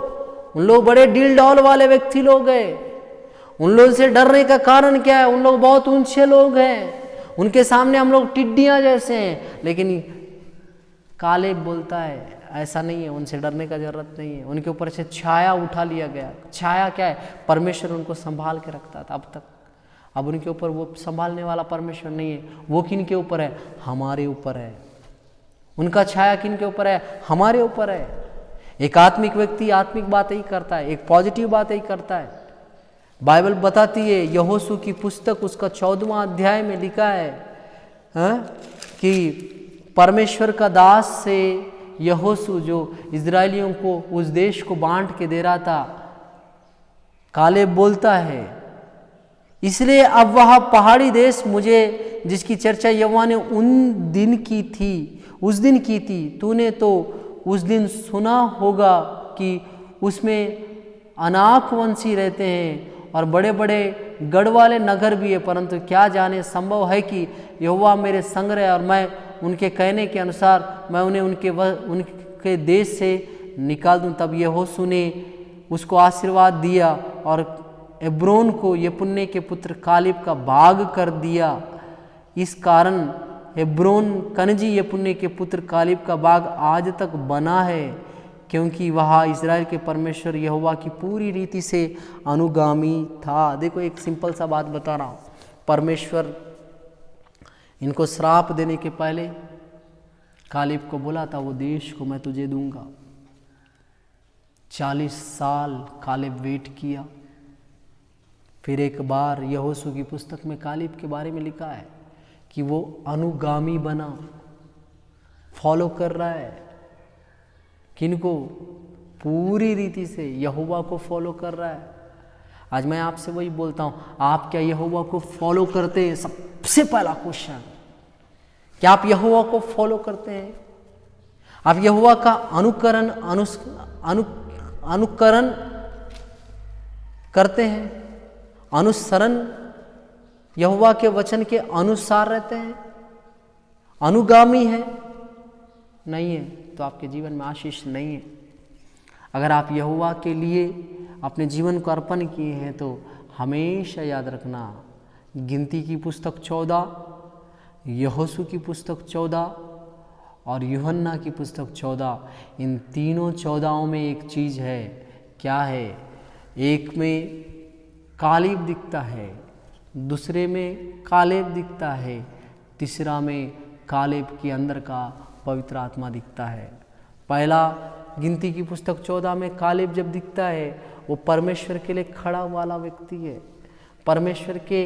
उन लोग बड़े डील डॉल वाले व्यक्ति लोग हैं। उन लोगों से डरने का कारण क्या है? उन लोग बहुत ऊंचे लोग हैं, उनके सामने हम लोग टिड्डियां जैसे हैं। लेकिन कालेब बोलता है ऐसा नहीं है, उनसे डरने का जरूरत नहीं है। उनके ऊपर से छाया उठा लिया गया। छाया क्या है? परमेश्वर उनको संभाल के रखता था अब तक। अब उनके ऊपर वो संभालने वाला परमेश्वर नहीं है। वो किन के ऊपर है? हमारे ऊपर है। उनका छाया किन के ऊपर है? हमारे ऊपर है। एक आत्मिक व्यक्ति आत्मिक बातें ही करता है, एक पॉजिटिव बातें ही करता है। बाइबल बताती है, यहोशू की पुस्तक उसका 14वां अध्याय में लिखा है कि परमेश्वर का दास से यहोशू जो इजरायलियों को उस देश को बांट के दे रहा था, कालेब बोलता है, इसलिए अब वह पहाड़ी देश मुझे, जिसकी चर्चा यहोवा ने उस दिन की थी, तूने तो उस दिन सुना होगा कि उसमें अनाक वंशी रहते हैं और बड़े बड़े गढ़ वाले नगर भी है, परंतु क्या जाने संभव है कि यहोवा मेरे संग रहे और मैं उनके कहने के अनुसार मैं उन्हें उनके देश से निकाल दूं। तब यहोशू ने उसको आशीर्वाद दिया और एब्रोन को यपुन्ने के पुत्र कालेब का भाग कर दिया। इस कारण हेब्रोन कनजी यपुन्ने के पुत्र कालेब का भाग आज तक बना है, क्योंकि वह इज़राइल के परमेश्वर यहोवा की पूरी रीति से अनुगामी था। देखो एक सिंपल सा बात बता रहा हूँ, परमेश्वर इनको श्राप देने के पहले कालेब को बोला था वो देश को मैं तुझे दूंगा। 40 साल कालेब वेट किया। फिर एक बार यहोशू की पुस्तक में कालेब के बारे में लिखा है कि वो अनुगामी बना, फॉलो कर रहा है किनको? पूरी रीति से यहोवा को फॉलो कर रहा है। आज मैं आपसे वही बोलता हूं, आप क्या यहोवा को फॉलो करते हैं? सबसे पहला क्वेश्चन, क्या आप यहोवा को फॉलो करते हैं? आप यहोवा का अनुकरण करते हैं? अनुसरण यहोवा के वचन के अनुसार रहते हैं? अनुगामी है? नहीं है तो आपके जीवन में आशीष नहीं है। अगर आप यहोवा के लिए अपने जीवन को अर्पण किए हैं तो हमेशा याद रखना, गिनती की पुस्तक 14, यहोशू की पुस्तक 14 और यूहन्ना की पुस्तक 14, इन तीनों 14 में एक चीज़ है। क्या है? एक में कालेब दिखता है, दूसरे में कालेब दिखता है, तीसरा में कालेब के अंदर का पवित्र आत्मा दिखता है। पहला गिनती की पुस्तक 14 में कालेब जब दिखता है, वो परमेश्वर के लिए खड़ा वाला व्यक्ति है, परमेश्वर के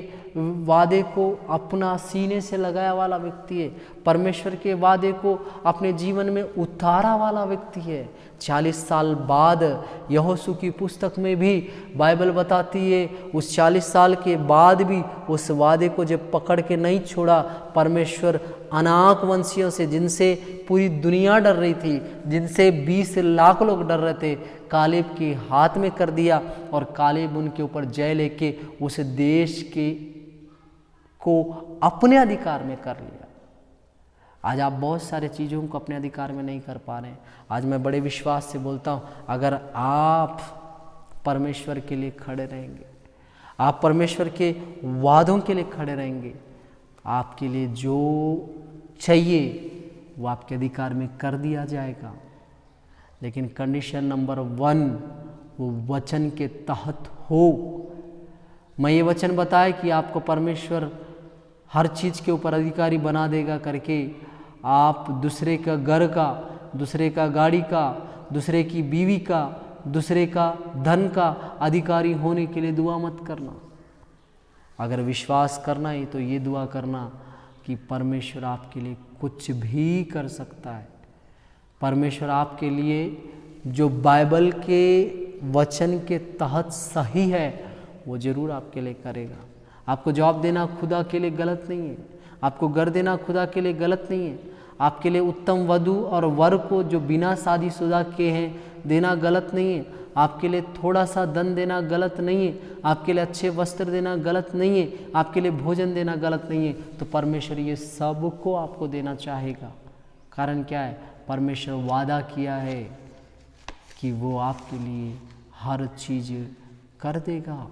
वादे को अपना सीने से लगाया वाला व्यक्ति है, परमेश्वर के वादे को अपने जीवन में उतारा वाला व्यक्ति है। 40 साल बाद यहोशू की पुस्तक में भी बाइबल बताती है, उस 40 साल के बाद भी उस वादे को जब पकड़ के नहीं छोड़ा, परमेश्वर अनाक वंशियों से, जिनसे पूरी दुनिया डर रही थी, जिनसे 20 लाख लोग डर रहे थे, कालेब के हाथ में कर दिया और कालेब उनके ऊपर जय लेके उस देश को अपने अधिकार में कर लिया। आज आप बहुत सारे चीज़ों को अपने अधिकार में नहीं कर पा रहे हैं। आज मैं बड़े विश्वास से बोलता हूँ, अगर आप परमेश्वर के लिए खड़े रहेंगे, आप परमेश्वर के वादों के लिए खड़े रहेंगे, आपके लिए जो चाहिए वो आपके अधिकार में कर दिया जाएगा। लेकिन कंडीशन नंबर 1, वो वचन के तहत हो। मैं ये वचन बताया कि आपको परमेश्वर हर चीज़ के ऊपर अधिकारी बना देगा करके आप दूसरे का घर का, दूसरे का गाड़ी का, दूसरे की बीवी का, दूसरे का धन का अधिकारी होने के लिए दुआ मत करना। अगर विश्वास करना है तो ये दुआ करना कि परमेश्वर आपके लिए कुछ भी कर सकता है। परमेश्वर आपके लिए जो बाइबल के वचन के तहत सही है वो ज़रूर आपके लिए करेगा। आपको जॉब देना खुदा के लिए गलत नहीं है, आपको घर देना खुदा के लिए गलत नहीं है, आपके लिए उत्तम वधु और वर को जो बिना शादीशुदा के हैं देना गलत नहीं है, आपके लिए थोड़ा सा धन देना गलत नहीं है, आपके लिए अच्छे वस्त्र देना गलत नहीं है, आपके लिए भोजन देना गलत नहीं है। तो परमेश्वर ये सब को आपको देना चाहेगा। कारण क्या है? परमेश्वर वादा किया है कि वो आपके लिए हर चीज़ कर देगा।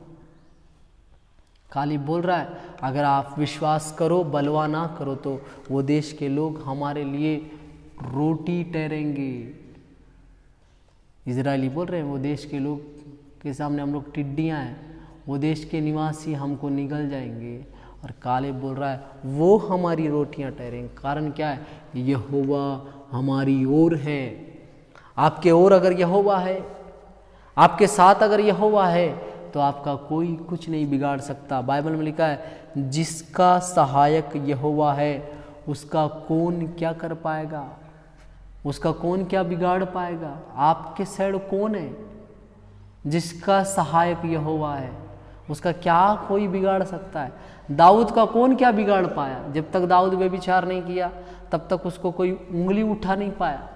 कालीब बोल रहा है अगर आप विश्वास करो, बलवा ना करो तो वो देश के लोग हमारे लिए रोटी ठहरेंगे। इजरायली बोल रहे हैं वो देश के लोग के सामने हम लोग टिड्डियाँ हैं, वो देश के निवासी हमको निगल जाएंगे। और कालीब बोल रहा है वो हमारी रोटियां ठहरेंगे। कारण क्या है? यहोवा हमारी ओर है। आपके ओर अगर यहोवा है, आपके साथ अगर यहोवा है तो आपका कोई कुछ नहीं बिगाड़ सकता। बाइबल में लिखा है जिसका सहायक यहोवा है उसका कौन क्या कर पाएगा, उसका कौन क्या बिगाड़ पाएगा। आपके साइड कौन है? जिसका सहायक यहोवा है उसका क्या कोई बिगाड़ सकता है। दाऊद का कौन क्या बिगाड़ पाया? जब तक दाऊद व्यभिचार नहीं किया तब तक उसको कोई उंगली उठा नहीं पाया।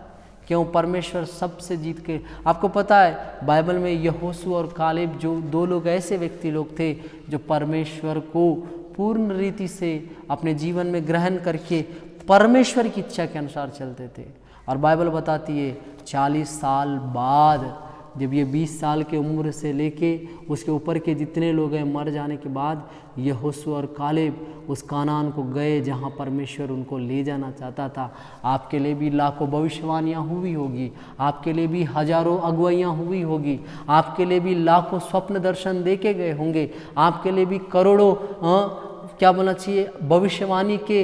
क्यों? परमेश्वर सबसे जीत के। आपको पता है बाइबल में यहोशू और कालेब जो दो लोग ऐसे व्यक्ति लोग थे जो परमेश्वर को पूर्ण रीति से अपने जीवन में ग्रहण करके परमेश्वर की इच्छा के अनुसार चलते थे। और बाइबल बताती है 40 साल बाद जब ये 20 साल के उम्र से लेके उसके ऊपर के जितने लोग हैं मर जाने के बाद यहोशू और कालेब उस कानान को गए जहाँ परमेश्वर उनको ले जाना चाहता था। आपके लिए भी लाखों भविष्यवाणियाँ हुई होगी, आपके लिए भी हजारों अगुवाइयाँ हुई होगी, आपके लिए भी लाखों स्वप्न दर्शन देके गए होंगे, आपके लिए भी करोड़ों क्या बोलना चाहिए भविष्यवाणी के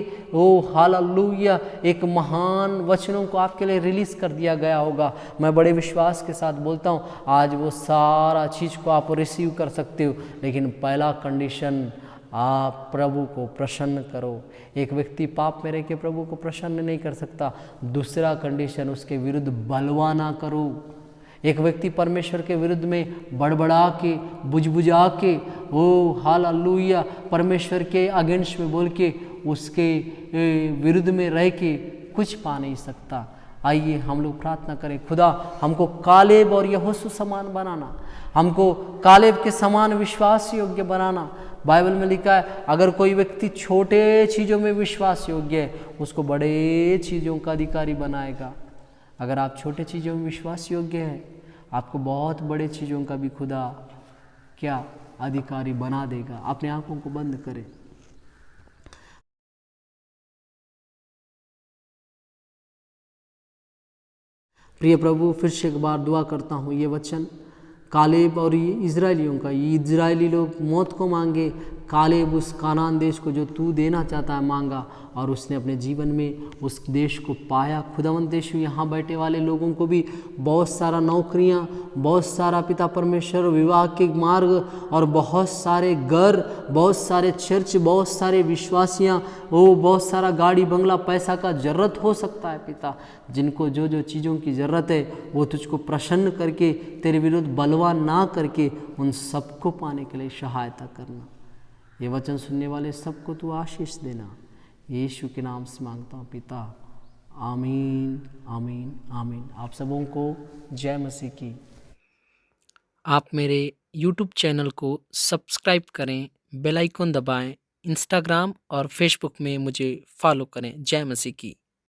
हालेलुया एक महान वचनों को आपके लिए रिलीज कर दिया गया होगा। मैं बड़े विश्वास के साथ बोलता हूँ आज वो सारा चीज़ को आप रिसीव कर सकते हो, लेकिन पहला कंडीशन आप प्रभु को प्रसन्न करो। एक व्यक्ति पाप में रह के प्रभु को प्रसन्न नहीं कर सकता। दूसरा कंडीशन उसके विरुद्ध बलवा ना करो। एक व्यक्ति परमेश्वर के विरुद्ध में बड़बड़ा के बुझबुझा के हालेलुया परमेश्वर के अगेंस्ट में बोल के उसके विरुद्ध में रह के कुछ पा नहीं सकता। आइए हम लोग प्रार्थना करें, खुदा हमको कालेब और यहोशू समान बनाना, हमको कालेब के समान विश्वास योग्य बनाना। बाइबल में लिखा है अगर कोई व्यक्ति छोटे चीज़ों में विश्वास योग्य है उसको बड़े चीज़ों का अधिकारी बनाएगा। अगर आप छोटे चीज़ों में विश्वास योग्य हैं आपको बहुत बड़े चीज़ों का भी खुदा क्या अधिकारी बना देगा। अपने आंखों को बंद करें। प्रिय प्रभु फिर से एक बार दुआ करता हूँ ये वचन कालेब और ये इजरायलियों का, ये इजरायली लोग मौत को मांगे, कालेब उस कानान देश को जो तू देना चाहता है मांगा और उसने अपने जीवन में उस देश को पाया। खुदावंत देश में यहाँ बैठे वाले लोगों को भी बहुत सारा नौकरियाँ, बहुत सारा पिता परमेश्वर विवाह के मार्ग और बहुत सारे घर, बहुत सारे चर्च, बहुत सारे विश्वासियाँ, बहुत सारा गाड़ी बंगला पैसा का ज़रूरत हो सकता है पिता। जिनको जो जो चीज़ों की ज़रूरत है वो तुझको प्रसन्न करके तेरे विरुद्ध बलवा ना करके उन सबको पाने के लिए सहायता करना। ये वचन सुनने वाले सबको तू आशीष देना। यीशु के नाम से मांगता हूँ पिता, आमीन आमीन आमीन। आप सबों को जय मसीह की। आप मेरे YouTube चैनल को सब्सक्राइब करें, बेल आइकन दबाएं, इंस्टाग्राम और फेसबुक में मुझे फॉलो करें। जय मसीह की।